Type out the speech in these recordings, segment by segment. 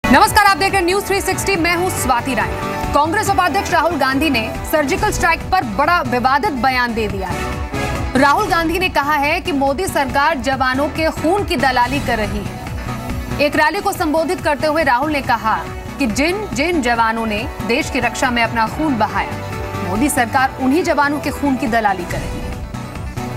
नमस्कार, आप देख रहे हैं न्यूज 360। मैं हूं स्वाति राय। कांग्रेस उपाध्यक्ष राहुल गांधी ने सर्जिकल स्ट्राइक पर बड़ा विवादित बयान दे दिया है। राहुल गांधी ने कहा है कि मोदी सरकार जवानों के खून की दलाली कर रही है। एक रैली को संबोधित करते हुए राहुल ने कहा कि जिन जिन जवानों ने देश की रक्षा में अपना खून बहाया, मोदी सरकार उन्हीं जवानों के खून की दलाली कर रही है।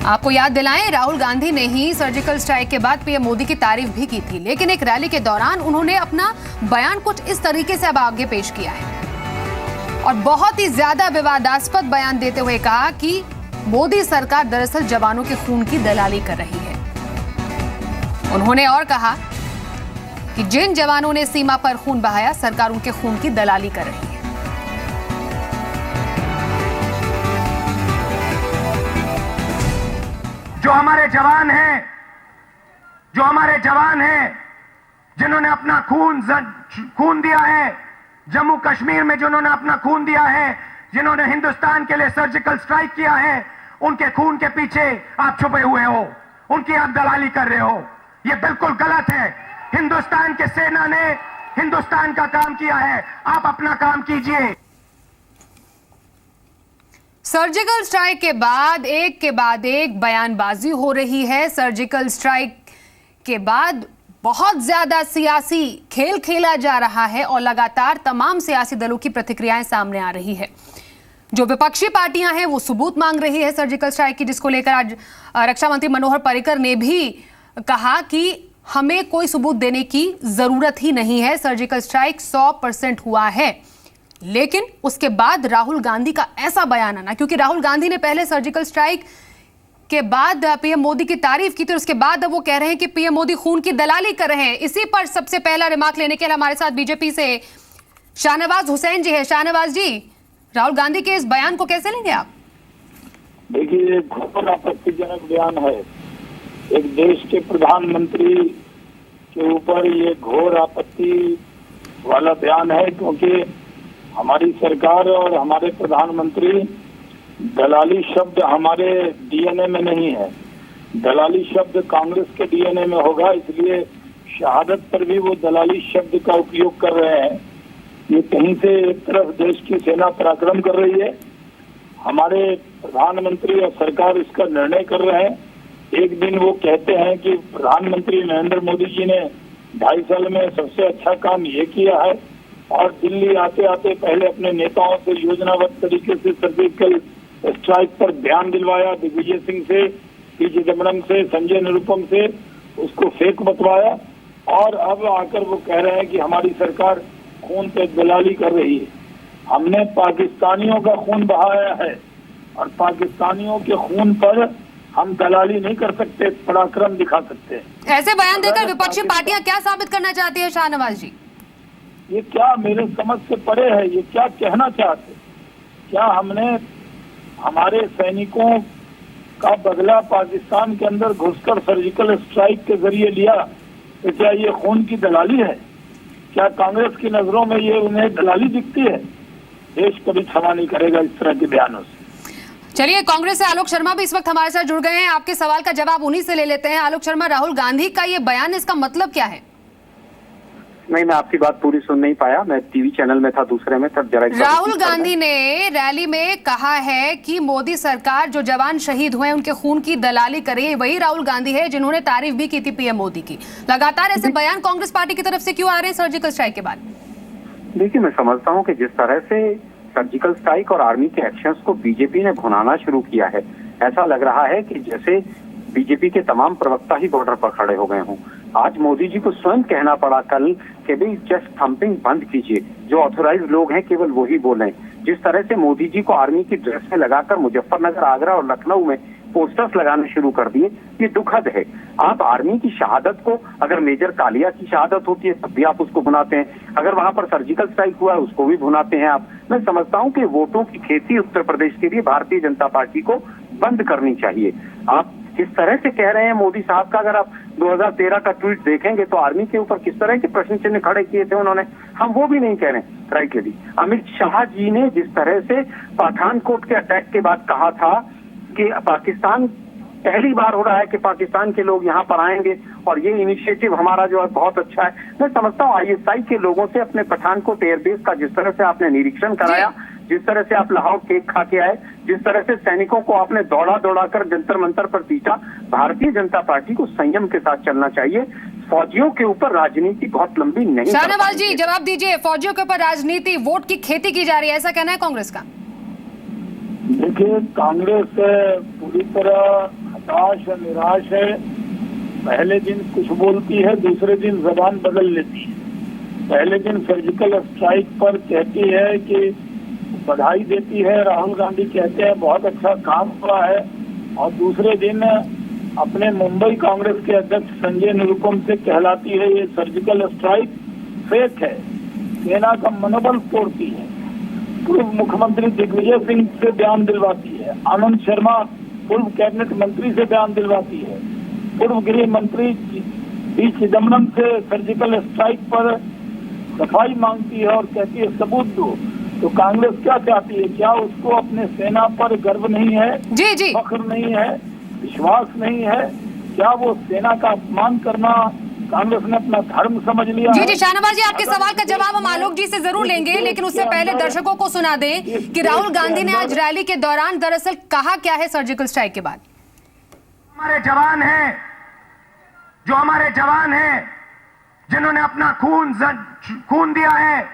आपको याद दिलाएं, राहुल गांधी ने ही सर्जिकल स्ट्राइक के बाद पीएम मोदी की तारीफ भी की थी, लेकिन एक रैली के दौरान उन्होंने अपना बयान कुछ इस तरीके से अब आगे पेश किया है और बहुत ही ज्यादा विवादास्पद बयान देते हुए कहा कि मोदी सरकार दरअसल जवानों के खून की दलाली कर रही है। उन्होंने और कहा कि जिन जवानों ने सीमा पर खून बहाया, सरकार उनके खून की दलाली कर रही है। जो हमारे जवान हैं, जिन्होंने अपना खून दिया है, जम्मू कश्मीर में जिन्होंने अपना खून दिया है, जिन्होंने हिंदुस्तान के लिए सर्जिकल स्ट्राइक किया है, उनके खून के पीछे आप छुपे हुए हो, उनकी आप दलाली कर रहे हो। यह बिल्कुल गलत है। हिंदुस्तान के सेना ने हिंदुस्तान का काम किया है, आप अपना काम कीजिए। सर्जिकल स्ट्राइक के बाद एक बयानबाजी हो रही है। सर्जिकल स्ट्राइक के बाद बहुत ज्यादा सियासी खेल खेला जा रहा है और लगातार तमाम सियासी दलों की प्रतिक्रियाएं सामने आ रही है। जो विपक्षी पार्टियां हैं वो सबूत मांग रही है सर्जिकल स्ट्राइक की, जिसको लेकर आज रक्षा मंत्री मनोहर पर्रिकर ने भी कहा कि हमें कोई सबूत देने की जरूरत ही नहीं है, सर्जिकल स्ट्राइक 100% हुआ है। लेकिन उसके बाद राहुल गांधी का ऐसा बयान आना, क्योंकि राहुल गांधी ने पहले सर्जिकल स्ट्राइक के बाद पीएम मोदी की तारीफ की थी, उसके बाद अब वो कह रहे हैं कि पीएम मोदी खून की दलाली कर रहे हैं। इसी पर सबसे पहला रिमार्क लेने के लिए हमारे साथ बीजेपी से शाहनवाज हुसैन जी है। शाहनवाज जी, राहुल गांधी के इस बयान को कैसे लेंगे आप? देखिए, ये घोर आपत्तिजनक बयान है। एक देश के प्रधानमंत्री के ऊपर ये घोर आपत्ति वाला बयान है, क्योंकि हमारी सरकार और हमारे प्रधानमंत्री, दलाली शब्द हमारे डीएनए में नहीं है। दलाली शब्द कांग्रेस के डीएनए में होगा, इसलिए शहादत पर भी वो दलाली शब्द का उपयोग कर रहे हैं। ये कहीं से एक तरफ देश की सेना पराक्रम कर रही है, हमारे प्रधानमंत्री और सरकार इसका निर्णय कर रहे हैं। एक दिन वो कहते हैं कि प्रधानमंत्री नरेंद्र मोदी जी ने 2.5 साल में सबसे अच्छा काम ये किया है, और दिल्ली आते आते पहले अपने नेताओं से योजनाबद्ध तरीके से सर्जिकल स्ट्राइक पर बयान दिलवाया, दिग्विजय सिंह से, पी चिदम्बरम से, संजय निरुपम से, उसको फेक बतवाया, और अब आकर वो कह रहे हैं कि हमारी सरकार खून पे दलाली कर रही है। हमने पाकिस्तानियों का खून बहाया है और पाकिस्तानियों के खून पर हम दलाली नहीं कर सकते, पराक्रम दिखा सकते हैं। ऐसे बयान देकर विपक्षी पार्टियां क्या साबित करना चाहती है शाहनवाज जी? ये क्या मेरे समझ से परे है, ये क्या कहना चाहते? क्या हमने हमारे सैनिकों का बदला पाकिस्तान के अंदर घुसकर सर्जिकल स्ट्राइक के जरिए लिया, तो क्या ये खून की दलाली है? क्या कांग्रेस की नजरों में ये उन्हें दलाली दिखती है? देश कभी क्षमा नहीं करेगा इस तरह के बयानों से। चलिए, कांग्रेस से आलोक शर्मा भी इस वक्त हमारे साथ जुड़ गए हैं। आपके सवाल का जवाब उन्हीं से ले लेते हैं। आलोक शर्मा, राहुल गांधी का ये बयान, इसका मतलब क्या है? नहीं, मैं आपकी बात पूरी सुन नहीं पाया, मैं टीवी चैनल में था, दूसरे में था। जरा राहुल गांधी ने रैली में कहा है कि मोदी सरकार जो जवान शहीद हुए उनके खून की दलाली कर रही है। वही राहुल गांधी है जिन्होंने तारीफ भी की थी पीएम मोदी की। लगातार ऐसे बयान कांग्रेस पार्टी की तरफ से क्यों आ रहे हैं सर्जिकल स्ट्राइक के बाद? देखिए, मैं समझता हूँ कि जिस तरह से सर्जिकल स्ट्राइक और आर्मी के एक्शंस को बीजेपी ने भुनाना शुरू किया है, ऐसा लग रहा है कि जैसे बीजेपी के तमाम प्रवक्ता ही बॉर्डर पर खड़े हो गए हों। आज मोदी जी को स्वयं कहना पड़ा कल कि भाई चेस्ट थम्पिंग बंद कीजिए, जो ऑथोराइज लोग हैं केवल वही बोलें। जिस तरह से मोदी जी को आर्मी की ड्रेस में लगाकर मुजफ्फरनगर, आगरा और लखनऊ में पोस्टर्स लगाने शुरू कर दिए, ये दुखद है। आप आर्मी की शहादत को, अगर मेजर कालिया की शहादत होती है तब भी आप उसको भुनाते हैं, अगर वहां पर सर्जिकल स्ट्राइक हुआ है उसको भी भुनाते हैं आप। मैं समझता हूं कि वोटों की खेती उत्तर प्रदेश के लिए भारतीय जनता पार्टी को बंद करनी चाहिए। आप किस तरह से कह रहे हैं मोदी साहब का, अगर आप 2013 का ट्वीट देखेंगे तो आर्मी के ऊपर किस तरह के प्रश्न चिन्ह खड़े किए थे उन्होंने, हम वो भी नहीं कह रहे। राइटली अमित शाह जी ने जिस तरह से पठानकोट के अटैक के बाद कहा था कि पाकिस्तान पहली बार हो रहा है कि पाकिस्तान के लोग यहाँ पर आएंगे और ये इनिशिएटिव हमारा जो है बहुत अच्छा है। मैं समझता हूँ ISI के लोगों से अपने पठानकोट एयरबेस का जिस तरह से आपने निरीक्षण कराया, जिस तरह से आप लाहौर केक खा के आए, जिस तरह से सैनिकों को आपने दौड़ा कर जंतर मंतर पर पीटा, भारतीय जनता पार्टी को संयम के साथ चलना चाहिए। फौजियों के ऊपर राजनीति बहुत लंबी नहीं। शाहनवाज जी जवाब दीजिए, फौजियों के ऊपर राजनीति, वोट की खेती की जा रही है, ऐसा कहना है कांग्रेस का? देखिए, कांग्रेस पूरी तरह हताश और निराश है। पहले दिन कुछ बोलती है, दूसरे दिन जबान बदल लेती है। पहले दिन सर्जिकल स्ट्राइक पर कहती है कि बधाई देती है, राहुल गांधी कहते हैं बहुत अच्छा काम हुआ है, और दूसरे दिन अपने मुंबई कांग्रेस के अध्यक्ष संजय निरुपम से कहलाती है ये सर्जिकल स्ट्राइक फेक है, सेना का मनोबल तोड़ती है। पूर्व मुख्यमंत्री दिग्विजय सिंह से बयान दिलवाती है, आनंद शर्मा पूर्व कैबिनेट मंत्री से बयान दिलवाती है, पूर्व गृह मंत्री पी चिदम्बरम से सर्जिकल स्ट्राइक पर सफाई मांगती है और कहती है सबूत दो। तो कांग्रेस क्या चाहती है? क्या उसको अपने सेना पर गर्व नहीं है, जी फख्र नहीं है, विश्वास नहीं है? क्या वो सेना का अपमान करना कांग्रेस ने अपना धर्म समझ लिया? जी शाहनवाज जी, आपके सवाल का जवाब हम आलोक जी से जरूर लेंगे, लेकिन उससे पहले दर्शकों को सुना दें कि राहुल गांधी ने आज रैली के दौरान दरअसल कहा क्या है सर्जिकल स्ट्राइक के बाद। हमारे जवान हैं, जो हमारे जवान हैं जिन्होंने अपना खून दिया है,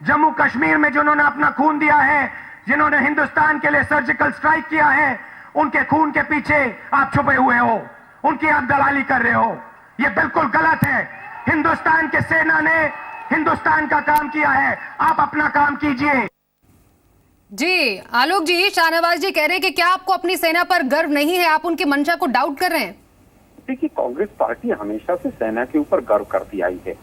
जम्मू कश्मीर में जिन्होंने अपना खून दिया है, जिन्होंने हिंदुस्तान के लिए सर्जिकल स्ट्राइक किया है, उनके खून के पीछे आप छुपे हुए हो, उनकी आप दलाली कर रहे हो। ये बिल्कुल गलत है। हिंदुस्तान के सेना ने हिंदुस्तान का काम किया है, आप अपना काम कीजिए। जी आलोक जी, शाहनवाज जी कह रहे हैं कि क्या आपको अपनी सेना पर गर्व नहीं है, आप उनकी मंशा को डाउट कर रहे हैं? देखिए, कांग्रेस पार्टी हमेशा से सेना के ऊपर गर्व करती आई है।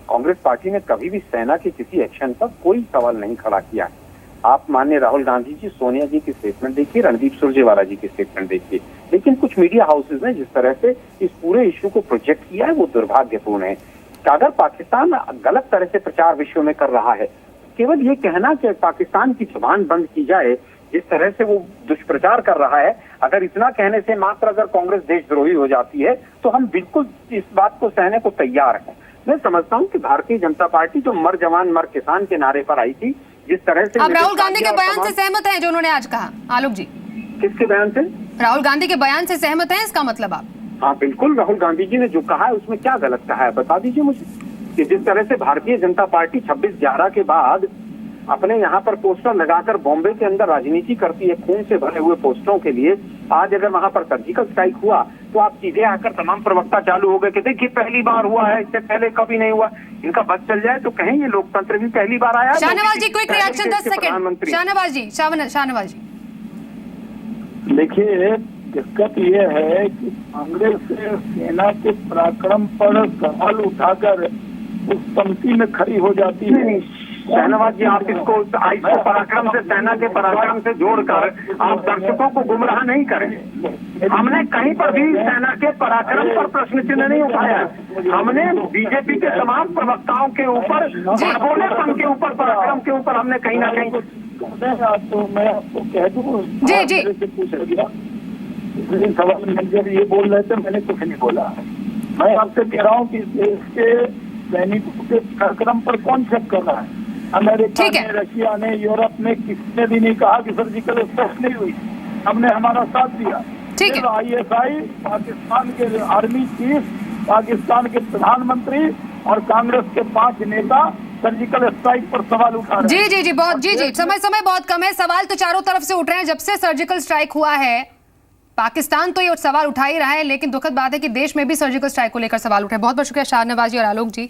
कांग्रेस पार्टी ने कभी भी सेना के किसी एक्शन पर कोई सवाल नहीं खड़ा किया है। आप माननीय राहुल गांधी जी, सोनिया जी की स्टेटमेंट देखिए, रणदीप सुरजेवाला जी की स्टेटमेंट देखिए, लेकिन कुछ मीडिया हाउसेज ने जिस तरह से इस पूरे इश्यू को प्रोजेक्ट किया है वो दुर्भाग्यपूर्ण है। अगर पाकिस्तान गलत तरह से प्रचार विश्व में कर रहा है, केवल ये कहना कि पाकिस्तान की जुबान बंद की जाए, जिस तरह से वो दुष्प्रचार कर रहा है, अगर इतना कहने से मात्र अगर कांग्रेस देशद्रोही हो जाती है तो हम बिल्कुल इस बात को सहने को तैयार हैं। मैं समझता हूँ कि भारतीय जनता पार्टी जो मर जवान मर किसान के नारे पर आई थी, जिस तरह से आप राहुल गांधी के बयान से सहमत हैं जो उन्होंने आज कहा? आलोक जी, किसके बयान से? राहुल गांधी के बयान से सहमत हैं, इसका मतलब आप? हाँ बिल्कुल, राहुल गांधी जी ने जो कहा है उसमें क्या गलत कहा है बता दीजिए मुझे। कि जिस तरह से भारतीय जनता पार्टी 26/11 के बाद अपने यहाँ पर पोस्टर लगाकर बॉम्बे के अंदर राजनीति करती है, खून से भरे हुए पोस्टरों के लिए, आज अगर वहां पर सर्जिकल स्ट्राइक हुआ तो आप सीधे आकर तमाम प्रवक्ता चालू हो गए कि देखिए पहली बार हुआ है, इससे पहले कभी नहीं हुआ। इनका बस चल जाए तो कहें ये लोकतंत्र भी पहली बार आया। शाहनवाज जी क्विक रिएक्शन 10 सेकंड। शाहनवाज जी देखिए, दिक्कत ये है कि कांग्रेस सेना के पराक्रम पर सवाल उठाकर उस पंक्ति में खड़ी हो जाती है। शाहनवाज जी, आप इसको पराक्रम से, सेना के पराक्रम से जोड़कर आप दर्शकों को गुमराह नहीं करें। हमने कहीं पर भी सेना के पराक्रम पर प्रश्न चिन्ह नहीं उठाया। हमने बीजेपी के तमाम प्रवक्ताओं के ऊपर, बोलेपन के ऊपर, पराक्रम के ऊपर हमने कहीं ना कहीं। तो मैं आपको कह दूं, जी पूछा गया सवाल में जब ये बोल रहे थे, मैंने कुछ नहीं बोला। मैं आपसे कह रहा हूँ कि देश के सैनिकों के पराक्रम पर कौन शक कर रहा है? अमेरिका ने, रशिया ने, यूरोप ने, किसी ने भी नहीं कहा कि सर्जिकल स्ट्राइक नहीं हुई। हमने हमारा साथ दिया। ISI, पाकिस्तान के आर्मी चीफ, पाकिस्तान के प्रधानमंत्री और कांग्रेस के 5 नेता सर्जिकल स्ट्राइक पर सवाल उठा रहे हैं। जी बहुत समय बहुत कम है। सवाल तो चारों तरफ से उठ रहे हैं। जब से सर्जिकल स्ट्राइक हुआ है, पाकिस्तान तो ये सवाल उठा ही रहा है, लेकिन दुखद बात है कि देश में भी सर्जिकल स्ट्राइक को लेकर सवाल उठे। बहुत बहुत शुक्रिया शाहनवाज जी और आलोक जी।